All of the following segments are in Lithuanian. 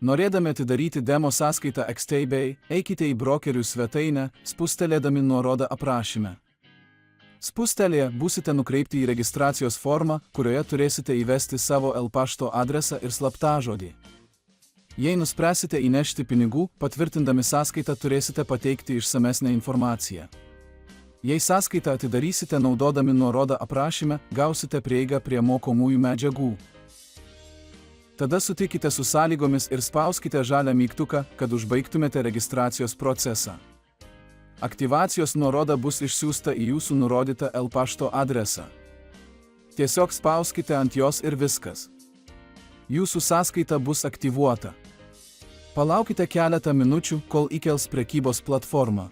Norėdami atidaryti demo sąskaitą Xtay, eikite į brokerių svetainę, spustelėdami nuorodą aprašyme. Spustelėje būsite nukreipti į registracijos formą, kurioje turėsite įvesti savo pašto adresą ir slaptažodį. Jei nuspręsite įnešti pinigų, patvirtindami sąskaitą turėsite pateikti išsamesnę informaciją. Jei sąskaitą atidarysite naudodami nuorodą aprašyme, gausite prieigą prie mokomųjų medžiagų. Tada sutikite su sąlygomis ir spauskite žalią mygtuką, kad užbaigtumėte registracijos procesą. Aktyvacijos nuoroda bus išsiųsta į jūsų nurodytą pašto adresą. Tiesiog spauskite ant jos ir viskas. Jūsų sąskaita bus aktyvuota. Palaukite keletą minučių, kol įkels prekybos platformą.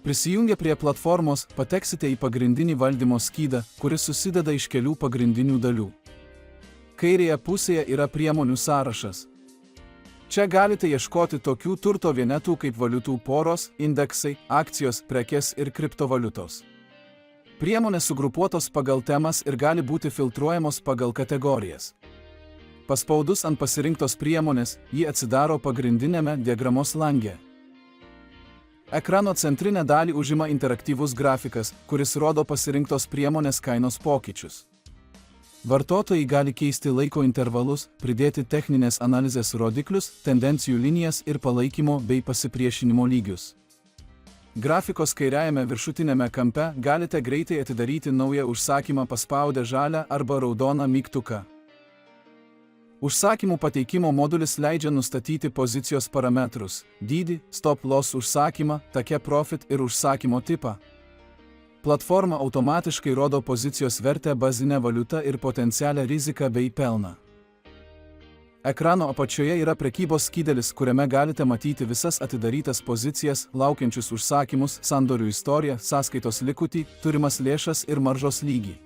Prisijungę prie platformos, pateksite į pagrindinį valdymo skydą, kuris susideda iš kelių pagrindinių dalių. Kairėje pusėje yra priemonių sąrašas. Čia galite ieškoti tokių turto vienetų kaip valiutų poros, indeksai, akcijos, prekės ir kriptovaliutos. Priemonės sugrupuotos pagal temas ir gali būti filtruojamos pagal kategorijas. Paspaudus ant pasirinktos priemonės, ji atsidaro pagrindinėme diagramos lange. Ekrano centrinę dalį užima interaktyvus grafikas, kuris rodo pasirinktos priemonės kainos pokyčius. Vartotojai gali keisti laiko intervalus, pridėti techninės analizės rodiklius, tendencijų linijas ir palaikymo bei pasipriešinimo lygius. Grafikos kairiajame viršutinėme kampe galite greitai atidaryti naują užsakymą paspaudę žalią arba raudoną mygtuką. Užsakymų pateikimo modulis leidžia nustatyti pozicijos parametrus – dydį, stop loss užsakymą, take profit ir užsakymo tipą. Platforma automatiškai rodo pozicijos vertę, bazinę valiutą ir potencialią riziką bei pelną. Ekrano apačioje yra prekybos skydelis, kuriame galite matyti visas atidarytas pozicijas, laukiančius užsakymus, sandorių istoriją, sąskaitos likutį, turimas lėšas ir maržos lygį.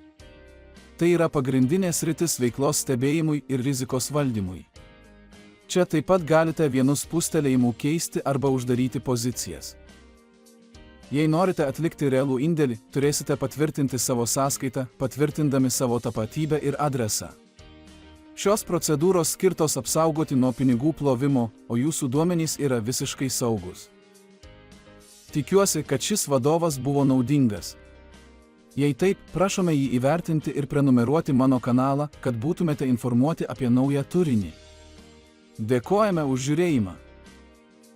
Tai yra pagrindinė sritis veiklos stebėjimui ir rizikos valdymui. Čia taip pat galite vienu spustelėjimu keisti arba uždaryti pozicijas. Jei norite atlikti realų indėlį, turėsite patvirtinti savo sąskaitą, patvirtindami savo tapatybę ir adresą. Šios procedūros skirtos apsaugoti nuo pinigų plovimo, o jūsų duomenys yra visiškai saugus. Tikiuosi, kad šis vadovas buvo naudingas. Jei taip, prašome jį įvertinti ir prenumeruoti mano kanalą, kad būtumėte informuoti apie naują turinį. Dėkojame už žiūrėjimą.